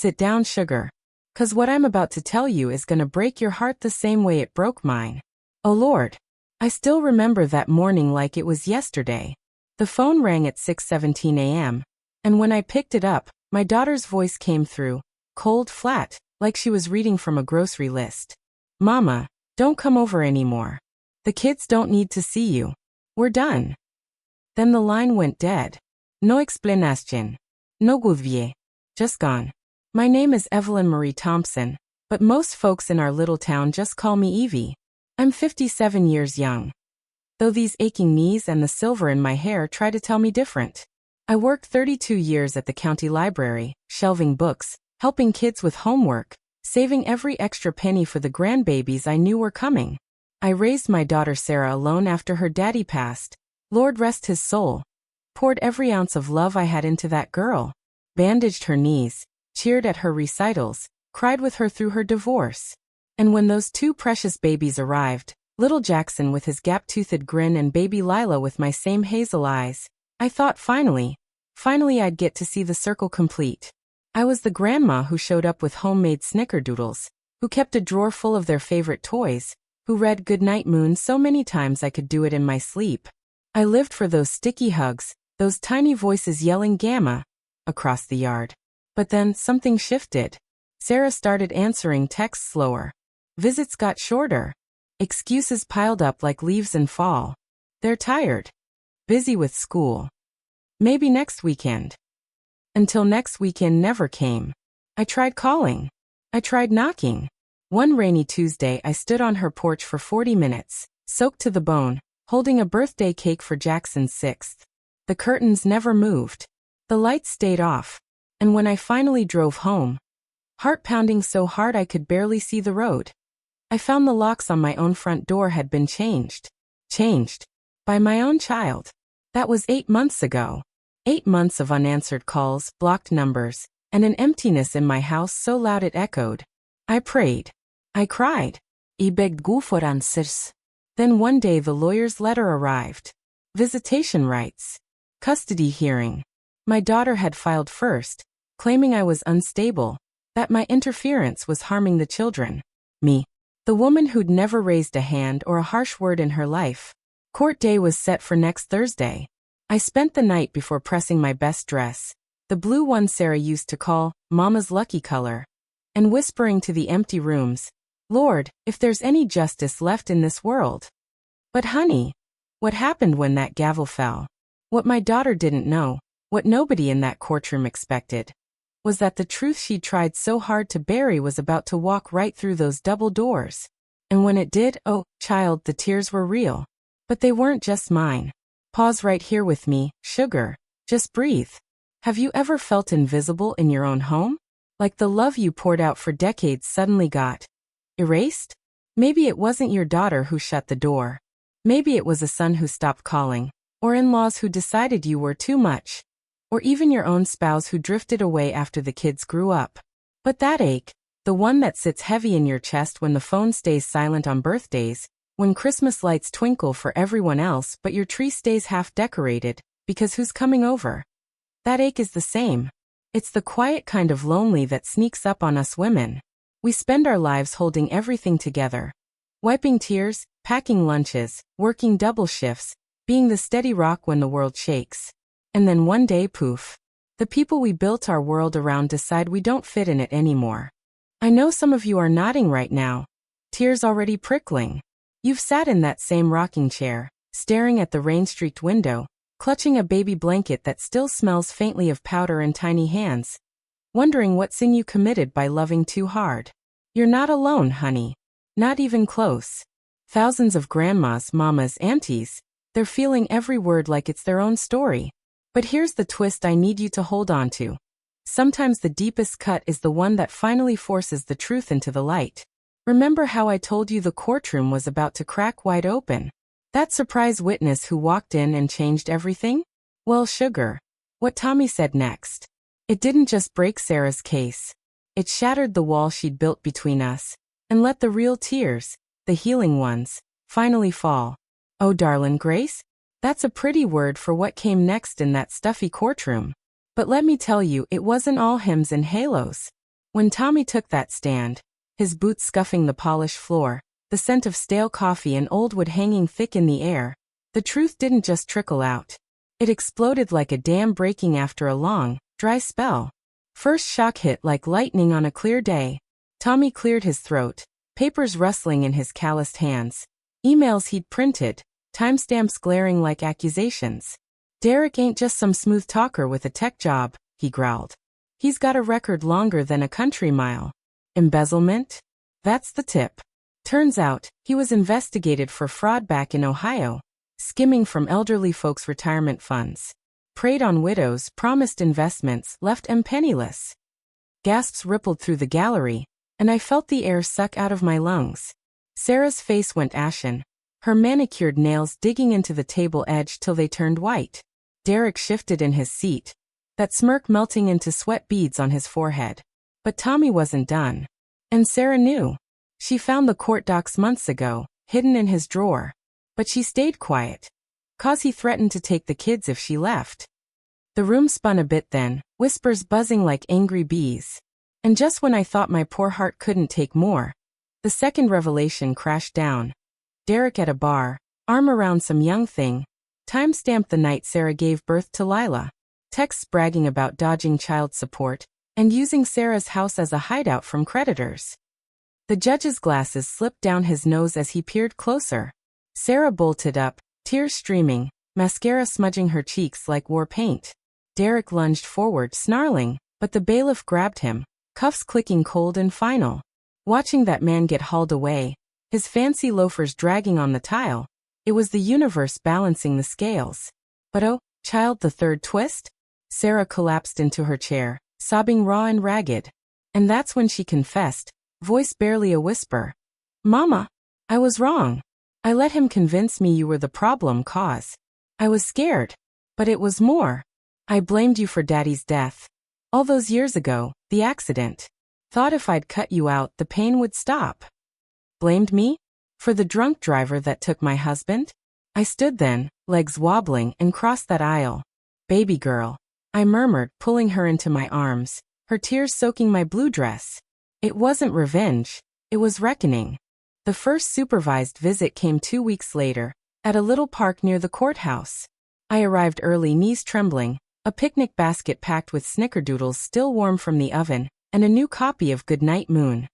Sit down, sugar. 'Cause what I'm about to tell you is gonna break your heart the same way it broke mine. Oh Lord. I still remember that morning like it was yesterday. The phone rang at 6:17 a.m. And when I picked it up, my daughter's voice came through, cold, flat, like she was reading from a grocery list. Mama, don't come over anymore. The kids don't need to see you. We're done. Then the line went dead. No explanation. No goodbye. Just gone. My name is Evelyn Marie Thompson, but most folks in our little town just call me Evie. I'm 57 years young. Though these aching knees and the silver in my hair try to tell me different. I worked 32 years at the county library, shelving books, helping kids with homework, saving every extra penny for the grandbabies I knew were coming. I raised my daughter Sarah alone after her daddy passed. Lord rest his soul. Poured every ounce of love I had into that girl. Bandaged her knees, cheered at her recitals, cried with her through her divorce. And when those two precious babies arrived, little Jackson with his gap-toothed grin and baby Lila with my same hazel eyes, I thought finally I'd get to see the circle complete. I was the grandma who showed up with homemade snickerdoodles, who kept a drawer full of their favorite toys, who read Goodnight Moon so many times I could do it in my sleep. I lived for those sticky hugs, those tiny voices yelling gamma across the yard. But then something shifted. Sarah started answering texts slower. Visits got shorter. Excuses piled up like leaves in fall. They're tired. Busy with school. Maybe next weekend. Until next weekend never came. I tried calling. I tried knocking. One rainy Tuesday I stood on her porch for 40 minutes, soaked to the bone, holding a birthday cake for Jackson's 6th. The curtains never moved. The lights stayed off. And when I finally drove home, heart pounding so hard I could barely see the road, I found the locks on my own front door had been changed. Changed. By my own child. That was 8 months ago. 8 months of unanswered calls, blocked numbers, and an emptiness in my house so loud it echoed. I prayed. I cried. I begged God for answers. Then one day the lawyer's letter arrived. Visitation rights. Custody hearing. My daughter had filed first, claiming I was unstable, that my interference was harming the children. Me. The woman who'd never raised a hand or a harsh word in her life. Court day was set for next Thursday. I spent the night before pressing my best dress, the blue one Sarah used to call Mama's lucky color, and whispering to the empty rooms, Lord, if there's any justice left in this world. But honey, what happened when that gavel fell? What my daughter didn't know, what nobody in that courtroom expected, was that the truth she'd tried so hard to bury was about to walk right through those double doors. And when it did, oh, child, the tears were real. But they weren't just mine. Pause right here with me, sugar. Just breathe. Have you ever felt invisible in your own home? Like the love you poured out for decades suddenly got erased? Maybe it wasn't your daughter who shut the door. Maybe it was a son who stopped calling, or in-laws who decided you were too much, or even your own spouse who drifted away after the kids grew up. But that ache, the one that sits heavy in your chest when the phone stays silent on birthdays, when Christmas lights twinkle for everyone else but your tree stays half decorated, because who's coming over? That ache is the same. It's the quiet kind of lonely that sneaks up on us women. We spend our lives holding everything together. Wiping tears, packing lunches, working double shifts, being the steady rock when the world shakes. And then one day, poof. The people we built our world around decide we don't fit in it anymore. I know some of you are nodding right now. Tears already prickling. You've sat in that same rocking chair, staring at the rain-streaked window, clutching a baby blanket that still smells faintly of powder in tiny hands, wondering what sin you committed by loving too hard. You're not alone, honey. Not even close. Thousands of grandmas, mamas, aunties, they're feeling every word like it's their own story. But here's the twist I need you to hold on to. Sometimes the deepest cut is the one that finally forces the truth into the light. Remember how I told you the courtroom was about to crack wide open? That surprise witness who walked in and changed everything? Well, sugar. What Tommy said next. It didn't just break Sarah's case. It shattered the wall she'd built between us, and let the real tears, the healing ones, finally fall. Oh, darling Grace? That's a pretty word for what came next in that stuffy courtroom. But let me tell you, it wasn't all hymns and halos. When Tommy took that stand, his boots scuffing the polished floor, the scent of stale coffee and old wood hanging thick in the air, the truth didn't just trickle out. It exploded like a dam breaking after a long, dry spell. First shock hit like lightning on a clear day. Tommy cleared his throat, papers rustling in his calloused hands. Emails he'd printed, timestamps glaring like accusations. Derek ain't just some smooth talker with a tech job, he growled. He's got a record longer than a country mile. Embezzlement? That's the tip. Turns out, he was investigated for fraud back in Ohio, skimming from elderly folks' retirement funds. Preyed on widows, promised investments, left them penniless. Gasps rippled through the gallery, and I felt the air suck out of my lungs. Sarah's face went ashen, her manicured nails digging into the table edge till they turned white. Derek shifted in his seat, that smirk melting into sweat beads on his forehead. But Tommy wasn't done. And Sarah knew. She found the court docs months ago, hidden in his drawer. But she stayed quiet. 'Cause he threatened to take the kids if she left. The room spun a bit then, whispers buzzing like angry bees. And just when I thought my poor heart couldn't take more, the second revelation crashed down. Derek at a bar, arm around some young thing, time-stamped the night Sarah gave birth to Lila. Texts bragging about dodging child support, and using Sarah's house as a hideout from creditors. The judge's glasses slipped down his nose as he peered closer. Sarah bolted up, tears streaming, mascara smudging her cheeks like war paint. Derek lunged forward, snarling, but the bailiff grabbed him, cuffs clicking cold and final. Watching that man get hauled away, his fancy loafers dragging on the tile, it was the universe balancing the scales. But oh, child, the third twist? Sarah collapsed into her chair, sobbing raw and ragged. And that's when she confessed, voice barely a whisper. Mama, I was wrong. I let him convince me you were the problem cause. I was scared. But it was more. I blamed you for Daddy's death. All those years ago, the accident. Thought if I'd cut you out, the pain would stop. Blamed me? For the drunk driver that took my husband? I stood then, legs wobbling, and crossed that aisle. Baby girl, I murmured, pulling her into my arms, her tears soaking my blue dress. It wasn't revenge, it was reckoning. The first supervised visit came 2 weeks later, at a little park near the courthouse. I arrived early, knees trembling, a picnic basket packed with snickerdoodles still warm from the oven, and a new copy of Goodnight Moon.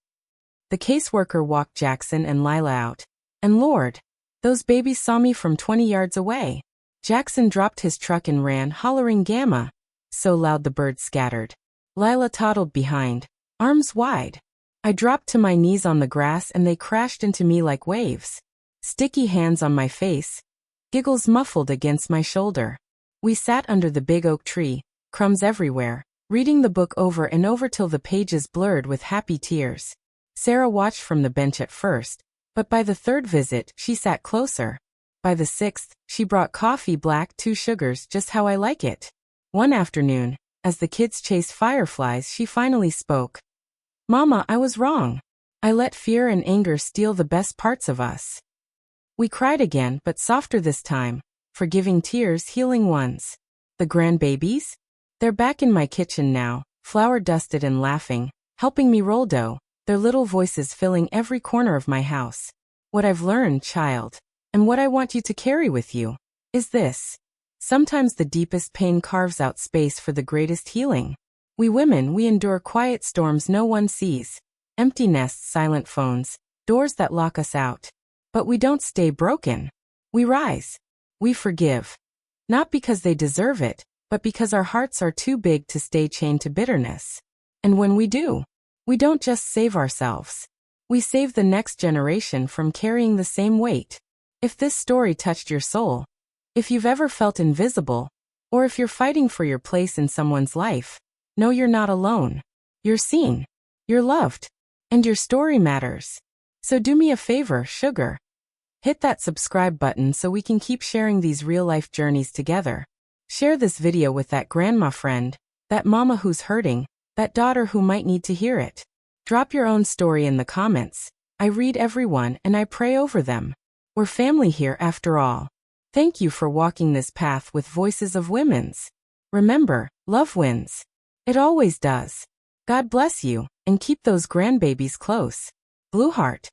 The caseworker walked Jackson and Lila out, and Lord, those babies saw me from 20 yards away. Jackson dropped his truck and ran, hollering Gamma, so loud the birds scattered. Lila toddled behind, arms wide. I dropped to my knees on the grass and they crashed into me like waves. Sticky hands on my face, giggles muffled against my shoulder. We sat under the big oak tree, crumbs everywhere, reading the book over and over till the pages blurred with happy tears. Sarah watched from the bench at first, but by the third visit, she sat closer. By the sixth, she brought coffee black, 2 sugars, just how I like it. One afternoon, as the kids chased fireflies, she finally spoke. Mama, I was wrong. I let fear and anger steal the best parts of us. We cried again, but softer this time, forgiving tears, healing ones. The grandbabies? They're back in my kitchen now, flour dusted and laughing, helping me roll dough, their little voices filling every corner of my house. What I've learned, child, and what I want you to carry with you, is this. Sometimes the deepest pain carves out space for the greatest healing. We women, we endure quiet storms no one sees. Empty nests, silent phones, doors that lock us out. But we don't stay broken. We rise. We forgive. Not because they deserve it, but because our hearts are too big to stay chained to bitterness. And when we do, we don't just save ourselves. We save the next generation from carrying the same weight. If this story touched your soul, if you've ever felt invisible, or if you're fighting for your place in someone's life, know you're not alone. You're seen. You're loved. And your story matters. So do me a favor, sugar. Hit that subscribe button so we can keep sharing these real-life journeys together. Share this video with that grandma friend, that mama who's hurting, that daughter who might need to hear it. Drop your own story in the comments. I read everyone and I pray over them. We're family here after all. Thank you for walking this path with Voices of Women's. Remember, love wins. It always does. God bless you. and keep those grandbabies close. Blueheart.